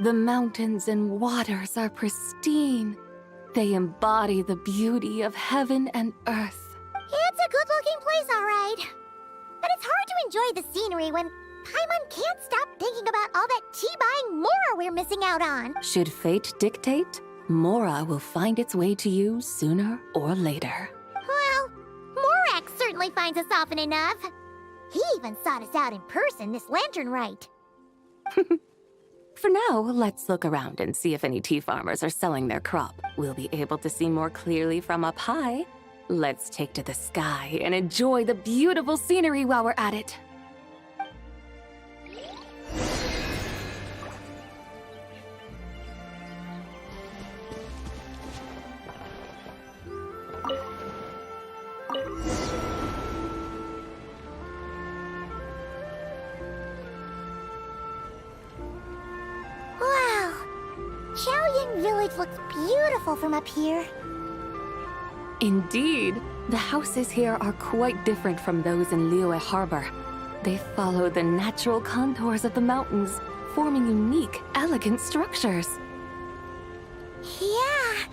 The mountains and waters are pristine. They embody the beauty of heaven and earth. It's a good-looking place, all right. But it's hard to enjoy the scenery when Paimon can't stop thinking about all that tea-buying Mora we're missing out on. Should fate dictate, Mora will find its way to you sooner or later. Well, Morak certainly finds us often enough. He even sought us out in person this Lanternlit. For now, let's look around and see if any tea farmers are selling their crop. We'll be able to see more clearly from up high. Let's take to the sky and enjoy the beautiful scenery while we're at it. Wow, Chaoying Village looks beautiful from up here. Indeed, the houses here are quite different from those in Liyue Harbor. They follow the natural contours of the mountains, forming unique, elegant structures. Yeah,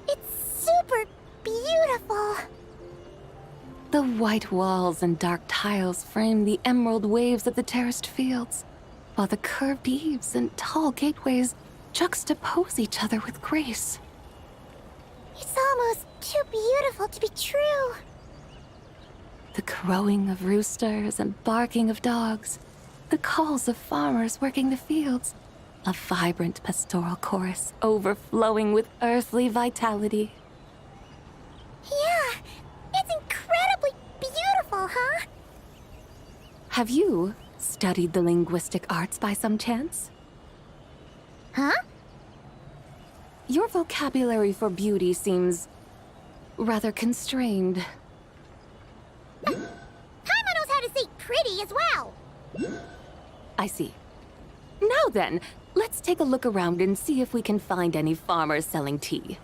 it's super beautiful. The white walls and dark tiles frame the emerald waves of the terraced fields, while the curved eaves and tall gateways juxtapose each other with grace. It's almost too beautiful to be true. The crowing of roosters and barking of dogs, the calls of farmers working the fields, a vibrant pastoral chorus overflowing with earthly vitality. Yeah, it's incredibly beautiful, huh? Have you studied the linguistic arts by some chance? Huh? Your vocabulary for beauty seems rather constrained. Paimon knows how to say pretty as well. I see. Now then, let's take a look around and see if we can find any farmers selling tea.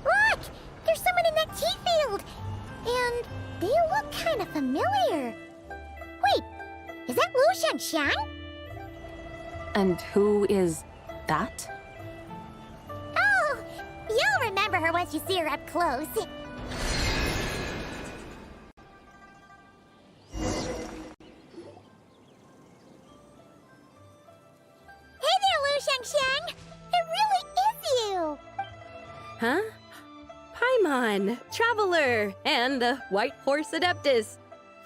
Look! There's someone in that tea field! And they look kind of familiar. Wait, is that Lu Shanxiang? And who is that? Oh, you'll remember her once you see her up close. Hey there, Lu Shanxiang! It really is you! Huh? Paimon, Traveler, and the White Horse Adeptus.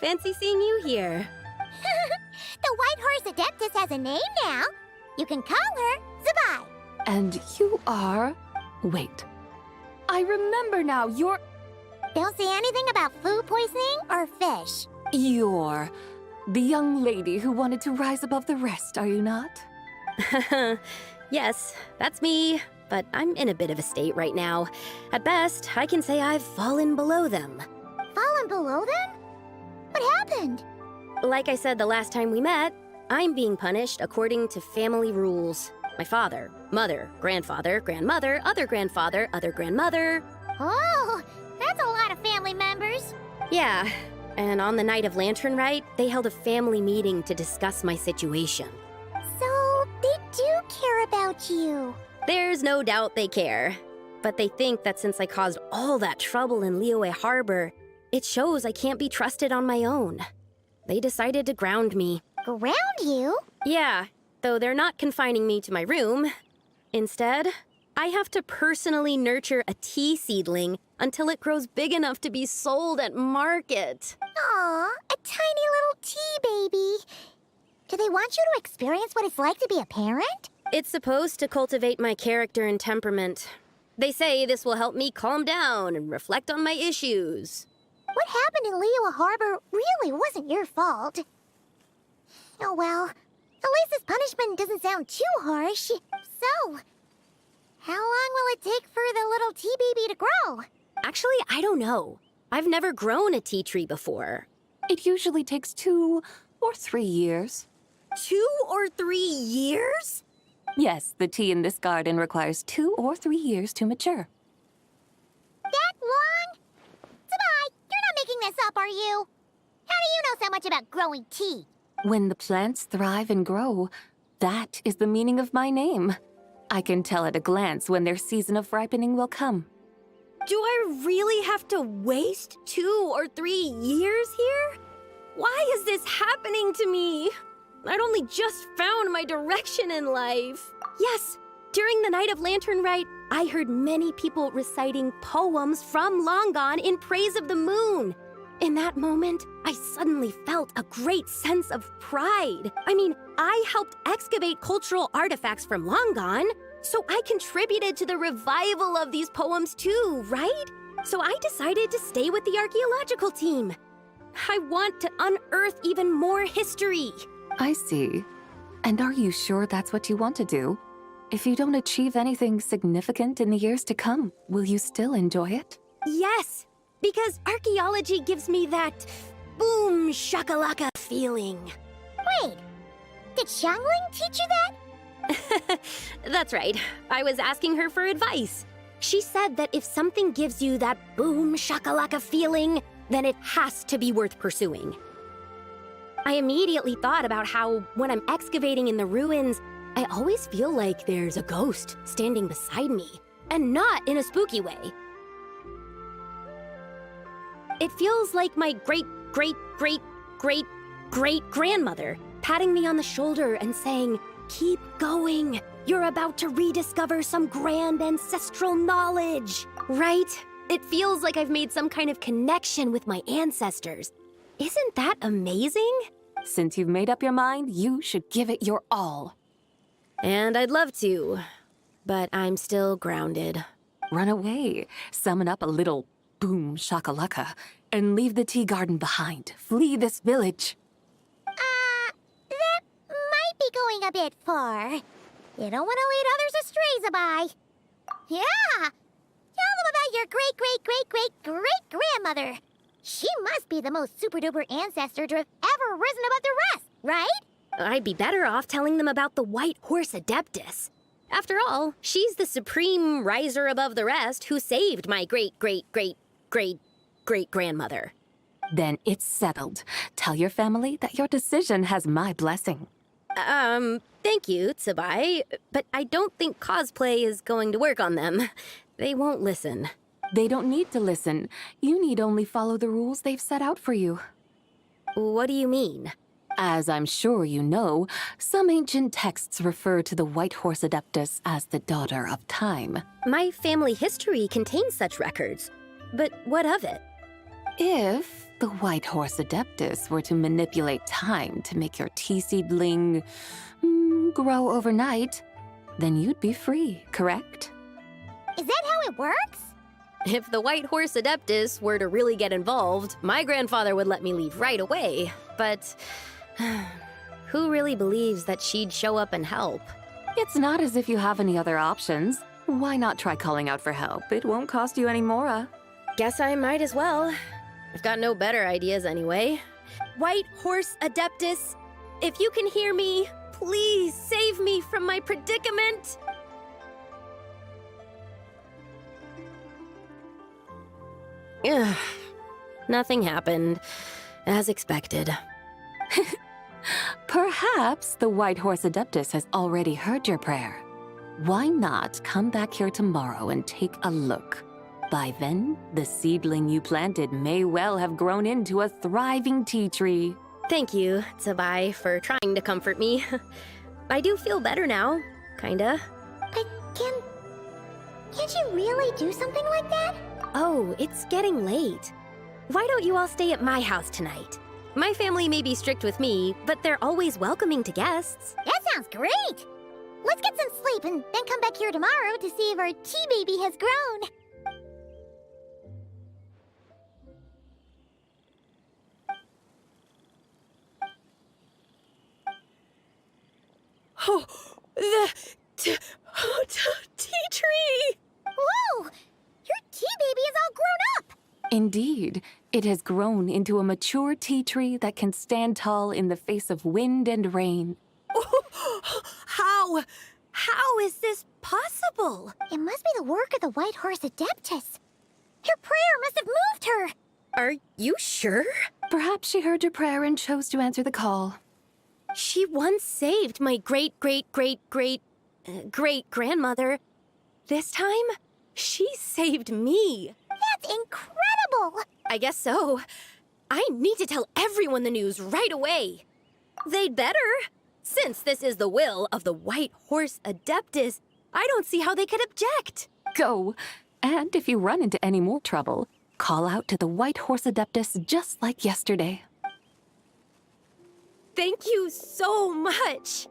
Fancy seeing you here. The White Horse Adeptus has a name now. You can call her Zabai. And you are... Wait. I remember now, you're Don't say anything about food poisoning or fish. the young lady who wanted to rise above the rest, are you not? Yes, that's me, but I'm in a bit of a state right now. At best, I can say I've fallen below them. Fallen below them? What happened? Like I said the last time we met, I'm being punished according to family rules. My father, mother, grandfather, grandmother, other grandfather, other grandmother. Oh, that's a lot of family members. Yeah, and on the night of Lanternlit, they held a family meeting to discuss my situation. So, they do care about you. There's no doubt they care. But they think that since I caused all that trouble in Liyue Harbor, it shows I can't be trusted on my own. They decided to ground me. Ground you? Yeah, though they're not confining me to my room. Instead, I have to personally nurture a tea seedling until it grows big enough to be sold at market. Aw, a tiny little tea baby. Do they want you to experience what it's like to be a parent? It's supposed to cultivate my character and temperament. They say this will help me calm down and reflect on my issues. What happened in Liyue Harbor really wasn't your fault. Oh well, at least this punishment doesn't sound too harsh. So, how long will it take for the little tea baby to grow? Actually, I don't know. I've never grown a tea tree before. It usually takes 2 or 3 years. 2 or 3 years? Yes, the tea in this garden requires 2 or 3 years to mature. That long? Zabai, you're not making this up, are you? How do you know so much about growing tea? When the plants thrive and grow, that is the meaning of my name. I can tell at a glance when their season of ripening will come. Do I really have to waste 2 or 3 years here? Why is this happening to me? I'd only just found my direction in life. Yes, during the night of Lanternlit, I heard many people reciting poems from long gone in praise of the moon. In that moment, I suddenly felt a great sense of pride. I mean, I helped excavate cultural artifacts from long gone, so I contributed to the revival of these poems too, right? So I decided to stay with the archaeological team. I want to unearth even more history. I see. And are you sure that's what you want to do? If you don't achieve anything significant in the years to come, will you still enjoy it? Yes, because archaeology gives me that boom shakalaka feeling. Wait, did Xiangling teach you that? That's right. I was asking her for advice. She said that if something gives you that boom shakalaka feeling, then it has to be worth pursuing. I immediately thought about how when I'm excavating in the ruins, I always feel like there's a ghost standing beside me, and not in a spooky way. It feels like my great-great-great-great-great-grandmother patting me on the shoulder and saying, "Keep going. You're about to rediscover some grand ancestral knowledge." Right? It feels like I've made some kind of connection with my ancestors. Isn't that amazing? Since you've made up your mind, you should give it your all. And I'd love to, but I'm still grounded. Run away, summon up a little boom shakalaka, and leave the tea garden behind. Flee this village. That might be going a bit far. You don't want to lead others astray, Zabai. Yeah! Tell them about your great-great-great-great-great-grandmother. She must be the most super-duper ancestor to have ever risen above the rest, right? I'd be better off telling them about the White Horse Adeptus. After all, she's the supreme riser above the rest who saved my great-great-great-great-great-grandmother. Then it's settled. Tell your family that your decision has my blessing. Thank you, Tsubai, but I don't think cosplay is going to work on them. They won't listen. They don't need to listen. You need only follow the rules they've set out for you. What do you mean? As I'm sure you know, some ancient texts refer to the White Horse Adeptus as the Daughter of Time. My family history contains such records. But what of it? If the White Horse Adeptus were to manipulate time to make your tea seedling grow overnight, then you'd be free, correct? Is that how it works? If the White Horse Adeptus were to really get involved, my grandfather would let me leave right away. But who really believes that she'd show up and help? It's not as if you have any other options. Why not try calling out for help? It won't cost you any more. Guess I might as well. I've got no better ideas anyway. White Horse Adeptus, if you can hear me, please save me from my predicament. Ugh. Nothing happened, as expected. Perhaps the White Horse Adeptus has already heard your prayer. Why not come back here tomorrow and take a look? By then, the seedling you planted may well have grown into a thriving tea tree. Thank you, Tsubai, for trying to comfort me. I do feel better now, kinda. But can't you really do something like that? Oh, it's getting late. Why don't you all stay at my house tonight? My family may be strict with me, but they're always welcoming to guests. That sounds great! Let's get some sleep and then come back here tomorrow to see if our tea baby has grown. Oh, the tea tree! Whoa! Your tea baby is all grown up! Indeed, it has grown into a mature tea tree that can stand tall in the face of wind and rain. How is this possible? It must be the work of the White Horse Adeptus. Her prayer must have moved her. Are you sure? Perhaps she heard your prayer and chose to answer the call. She once saved my great-great-great-great-grandmother. This time, she saved me. That's incredible! I guess so. I need to tell everyone the news right away. They'd better. Since this is the will of the White Horse Adeptus, I don't see how they could object. Go. And if you run into any more trouble, call out to the White Horse Adeptus just like yesterday. Thank you so much.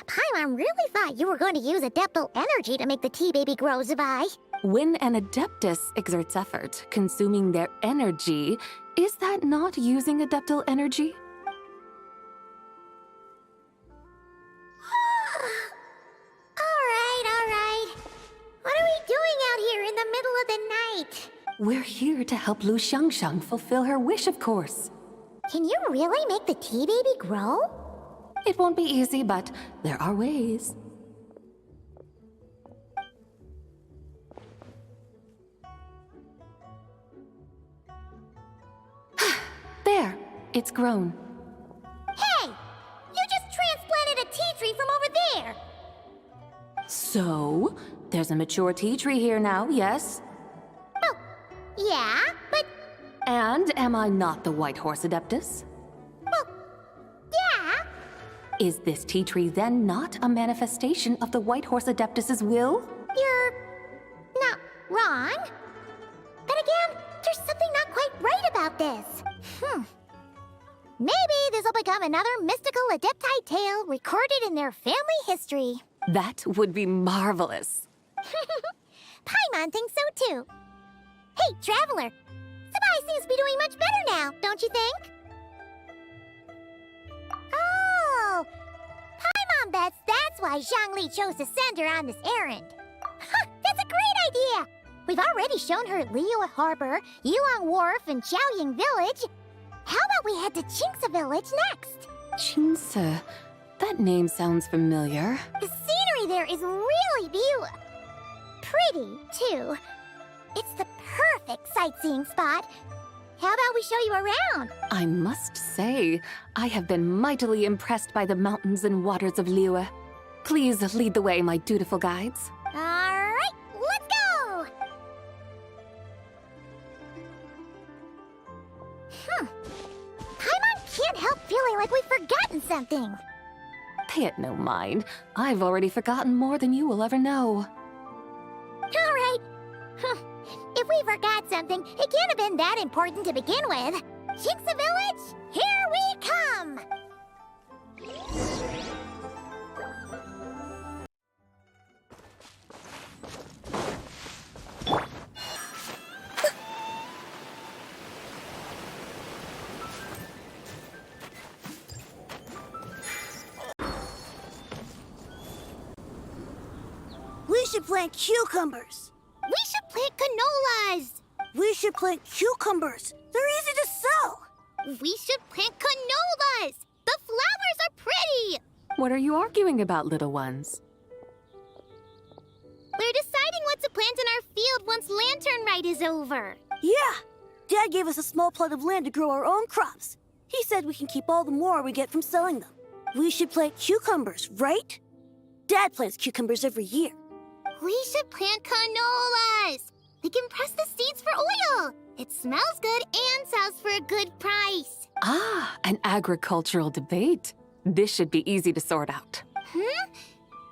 Paimon really thought you were going to use Adeptal energy to make the tea baby grow, Zabai. When an Adeptus exerts effort, consuming their energy, is that not using Adeptal energy? All right. What are we doing out here in the middle of the night? We're here to help Lu Xiangxiang fulfill her wish, of course. Can you really make the tea baby grow? It won't be easy, but there are ways. There, it's grown. Hey! You just transplanted a tea tree from over there! So, there's a mature tea tree here now, yes? Oh, yeah, but... And am I not the White Horse Adeptus? Well, yeah. Is this tea tree then not a manifestation of the White Horse Adeptus's will? You're... not wrong. But again, there's something not quite right about this. Maybe this'll become another mystical Adepti tale recorded in their family history. That would be marvelous. Paimon thinks so too. Hey, Traveler! Sabai seems to be doing much better now, don't you think? Oh! Paimon bets that's why Zhongli chose to send her on this errand. That's a great idea! We've already shown her Liyue Harbor, Yulong Wharf, and Xiaoying Village. How about we head to Qingce Village next? Qingce. That name sounds familiar. The scenery there is really pretty, too. It's the perfect sightseeing spot. How about we show you around? I must say, I have been mightily impressed by the mountains and waters of Liyue. Please lead the way, my dutiful guides. All right, let's go! Paimon can't help feeling like we've forgotten something. Pay it no mind. I've already forgotten more than you will ever know. All right. If we forgot something, it can't have been that important to begin with. Qingce Village, here we come! We should plant cucumbers. We should plant canolas! We should plant cucumbers. They're easy to sell. We should plant canolas! The flowers are pretty! What are you arguing about, little ones? We're deciding what to plant in our field once Lanternlit is over. Yeah. Dad gave us a small plot of land to grow our own crops. He said we can keep all the more we get from selling them. We should plant cucumbers, right? Dad plants cucumbers every year. We should plant canolas! We can press the seeds for oil. It smells good and sells for a good price. Ah, an agricultural debate. This should be easy to sort out.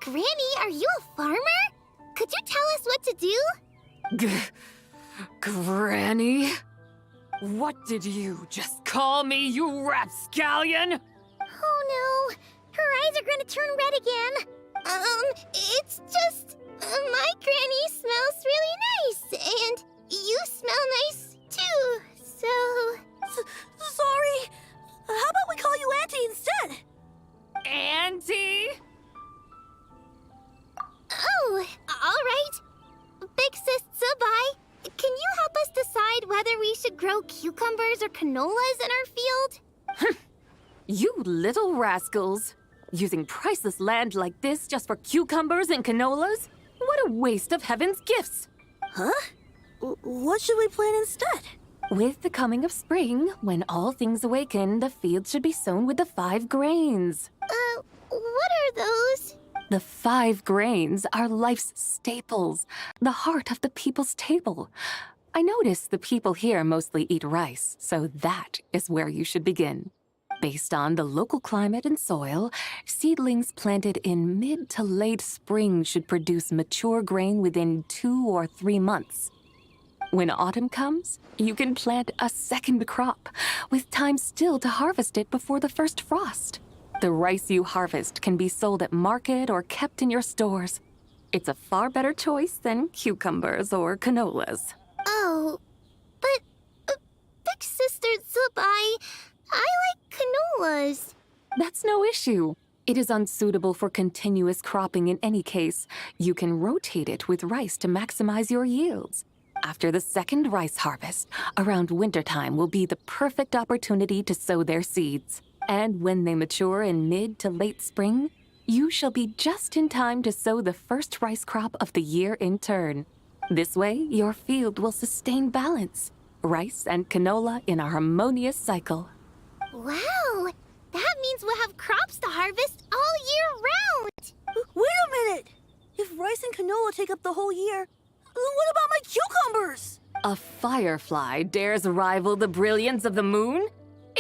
Granny, are you a farmer? Could you tell us what to do? Granny? What did you just call me, you rapscallion? Oh no, her eyes are gonna turn red again. It's just... my granny smells really nice, and you smell nice too, so... Sorry. How about we call you Auntie instead? Auntie? Oh, all right. Big sis Sabai, can you help us decide whether we should grow cucumbers or canolas in our field? You little rascals. Using priceless land like this just for cucumbers and canolas? What a waste of heaven's gifts. Huh? What should we plant instead? With the coming of spring, when all things awaken, the field should be sown with the 5 grains. What are those? The 5 grains are life's staples, the heart of the people's table. I notice the people here mostly eat rice, so that is where you should begin. Based on the local climate and soil, seedlings planted in mid to late spring should produce mature grain within 2 or 3 months. When autumn comes, you can plant a second crop, with time still to harvest it before the first frost. The rice you harvest can be sold at market or kept in your stores. It's a far better choice than cucumbers or canolas. Oh, but Big Sister Zubai, I like canolas. That's no issue. It is unsuitable for continuous cropping in any case. You can rotate it with rice to maximize your yields. After the second rice harvest, around wintertime will be the perfect opportunity to sow their seeds. And when they mature in mid to late spring, you shall be just in time to sow the first rice crop of the year in turn. This way, your field will sustain balance. Rice and canola in a harmonious cycle. Wow, that means we'll have crops to harvest all year round. Wait a minute! If rice and canola take up the whole year, what about my cucumbers? A firefly dares rival the brilliance of the moon?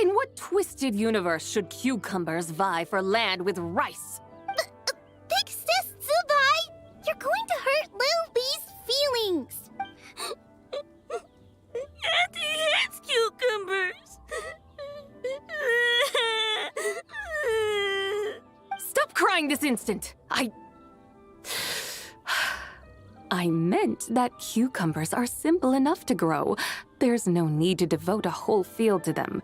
In what twisted universe should cucumbers vie for land with rice? Big Sis Zubai, you're going to hurt Lil Bee's feelings. Auntie hates cucumbers. Stop crying this instant! I meant that cucumbers are simple enough to grow. There's no need to devote a whole field to them.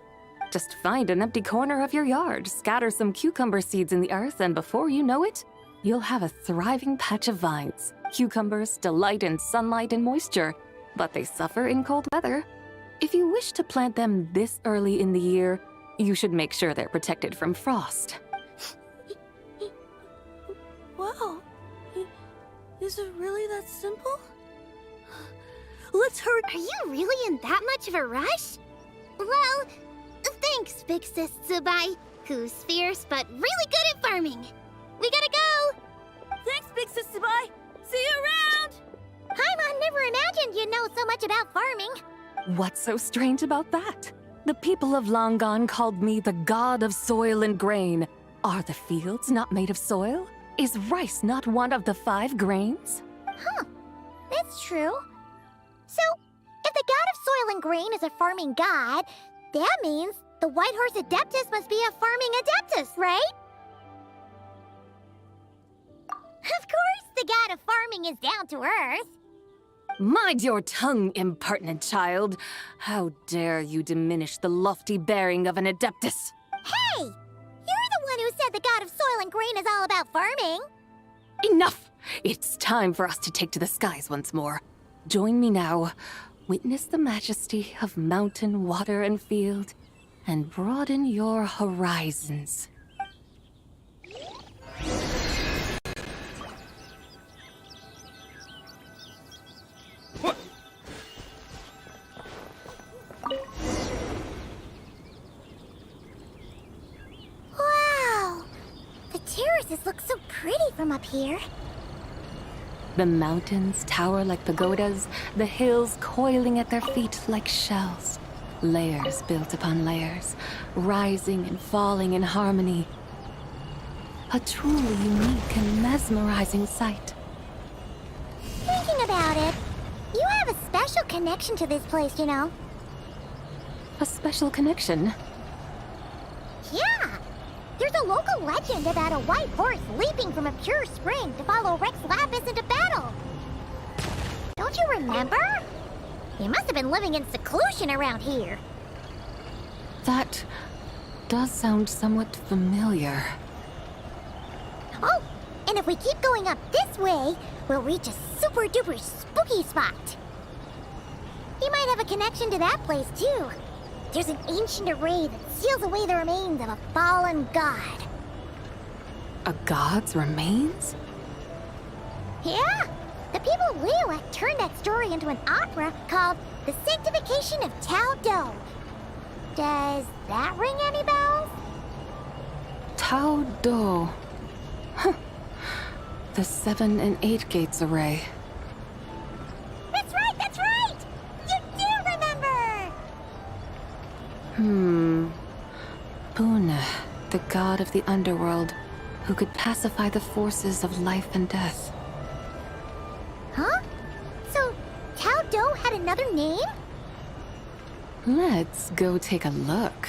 Just find an empty corner of your yard, scatter some cucumber seeds in the earth, and before you know it, you'll have a thriving patch of vines. Cucumbers delight in sunlight and moisture, but they suffer in cold weather. If you wish to plant them this early in the year, you should make sure they're protected from frost. Wow. Is it really that simple? Let's hurry. Are you really in that much of a rush? Well, thanks, Big Sis Zubai, who's fierce but really good at farming. We gotta go! Thanks, Big Sis Zubai. See you around! Paimon never imagined you'd know so much about farming. What's so strange about that? The people of Long Gone called me the god of soil and grain. Are the fields not made of soil? Is rice not one of the 5 grains? Huh, that's true. So, if the god of soil and grain is a farming god, that means the White Horse Adeptus must be a farming adeptus, right? Of course the god of farming is down to earth. Mind your tongue, impertinent child. How dare you diminish the lofty bearing of an adeptus? Hey! You're the one who said the god of soil and grain is all about farming. Enough! It's time for us to take to the skies once more. Join me now. Witness the majesty of mountain, water, and field, and broaden your horizons. Wow! The terraces look so pretty from up here. The mountains tower like pagodas, the hills coiling at their feet like shells. Layers built upon layers, rising and falling in harmony. A truly unique and mesmerizing sight. Thinking about it, you have a special connection to this place, you know. A special connection. Yeah! There's a local legend about a white horse leaping from a pure spring to follow Rex Lapis into battle. Don't you remember? You must have been living in seclusion around here. That does sound somewhat familiar. Oh, and if we keep going up this way, we'll reach a super duper spooky spot. You might have a connection to that place too. There's an ancient array that seals away the remains of a fallen god. A god's remains? Yeah, the people of Liyue turned that story into an opera called The the sanctification of Tao Do. Does that ring any bells? Tao Do. Huh. The 7 and 8 gates array. That's right, that's right! You do remember! Puna, the god of the underworld, who could pacify the forces of life and death. Huh? So, Tao Do had another name? Let's go take a look.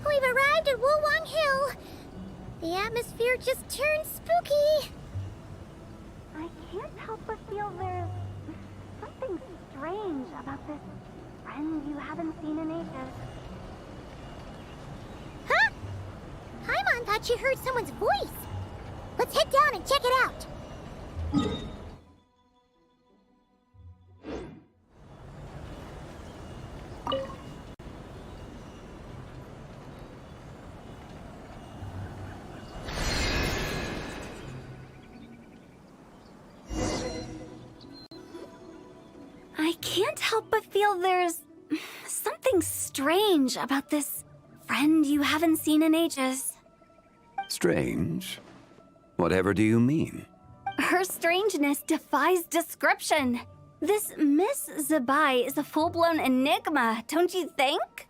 We've arrived at Wulwang Hill. The atmosphere just turned spooky. I can't help but feel there's something strange about this friend you haven't seen in ages. Huh? Paimon thought she heard someone's voice. Let's head down and check it out. I can't help but feel there's something strange about this friend you haven't seen in ages. Strange? Whatever do you mean? Her strangeness defies description. This Miss Zabai is a full-blown enigma, don't you think?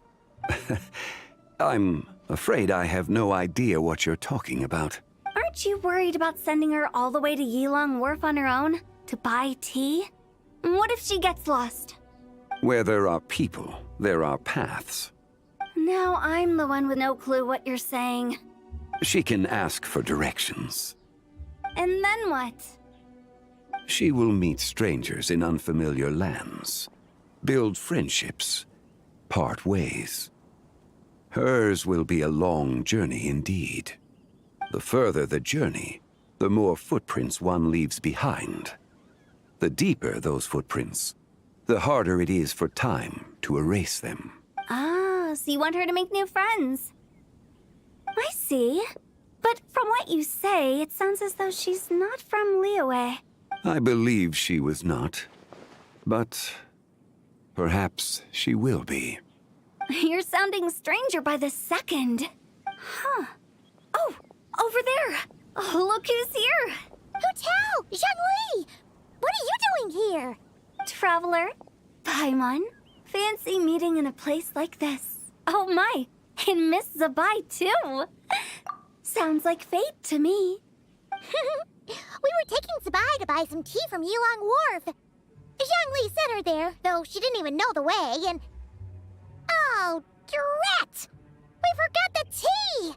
I'm afraid I have no idea what you're talking about. Aren't you worried about sending her all the way to Yilong Wharf on her own to buy tea? What if she gets lost? Where there are people, there are paths. Now I'm the one with no clue what you're saying. She can ask for directions. And then what? She will meet strangers in unfamiliar lands, build friendships, part ways. Hers will be a long journey indeed. The further the journey, the more footprints one leaves behind. The deeper those footprints, the harder it is for time to erase them. Ah, so you want her to make new friends. I see. But from what you say, it sounds as though she's not from Liyue. I believe she was not, but perhaps she will be. You're sounding stranger by the second. Huh. Oh, over there. Oh, look who's here. Hu Tao! Zhongli! What are you doing here? Traveler. Paimon. Fancy meeting in a place like this. Oh my, and Miss Zabai too. Sounds like fate to me. We were taking Zabai to buy some tea from Yilong Wharf. Zhongli sent her there, though she didn't even know the way, and... Oh, drat! We forgot the tea!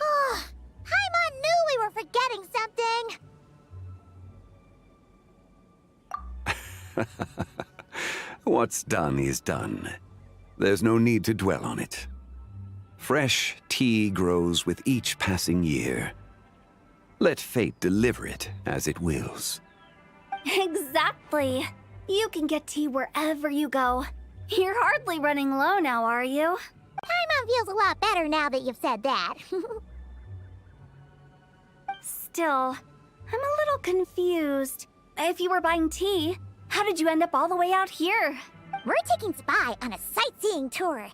Oh, Paimon knew we were forgetting something. What's done is done. There's no need to dwell on it. Fresh tea grows with each passing year. Let fate deliver it as it wills. Exactly. You can get tea wherever you go. You're hardly running low now, are you? Paimon feels a lot better now that you've said that. Still, I'm a little confused. If you were buying tea, how did you end up all the way out here? We're taking Spy on a sightseeing tour.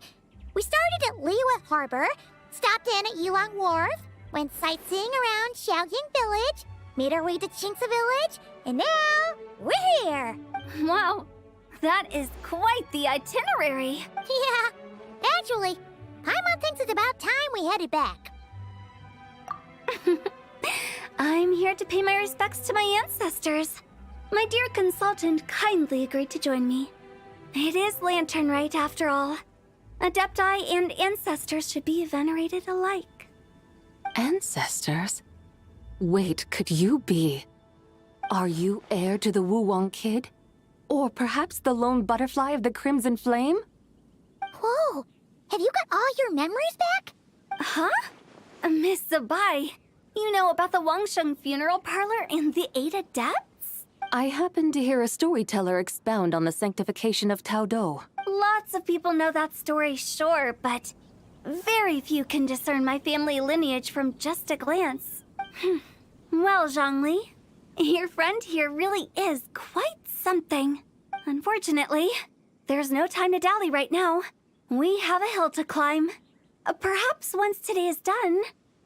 We started at Liyue Harbor, stopped in at Yilong Wharf, went sightseeing around Xiaoying Village, made our way to Qingce Village, and now we're here. Wow, that is quite the itinerary. Yeah, actually, Paimon thinks it's about time we headed back. I'm here to pay my respects to my ancestors. My dear consultant kindly agreed to join me. It is Lanternlit after all. Adepti and ancestors should be venerated alike. Ancestors? Wait, could you be? Are you heir to the Wulwang Kid? Or perhaps the lone butterfly of the Crimson Flame? Whoa! Have you got all your memories back? Huh? Miss Zabai, you know about the Wangsheng funeral parlor and the 8 adepts? I happened to hear a storyteller expound on the sanctification of Taodo. Lots of people know that story, sure, but very few can discern my family lineage from just a glance. Well, Zhongli, your friend here really is quite something. Unfortunately, there's no time to dally right now. We have a hill to climb. Perhaps once today is done,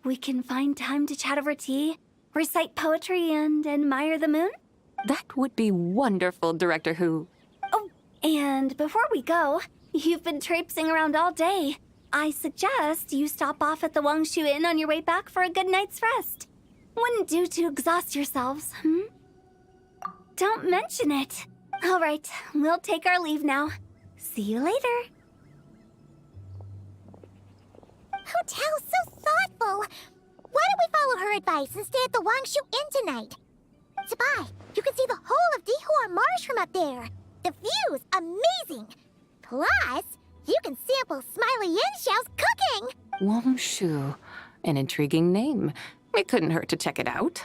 we can find time to chat over tea, recite poetry, and admire the moon? That would be wonderful, Director Hu. Oh, and before we go, you've been traipsing around all day. I suggest you stop off at the Wangshu Inn on your way back for a good night's rest. Wouldn't do to exhaust yourselves, Don't mention it. All right, we'll take our leave now. See you later. Hotel's so thoughtful. Why don't we follow her advice and stay at the Wangshu Inn tonight? Zabai, you can see the whole of Dihua Marsh from up there. The view's amazing. Plus, you can sample Smiley Yanxiao's cooking. Wangshu. An intriguing name. It couldn't hurt to check it out.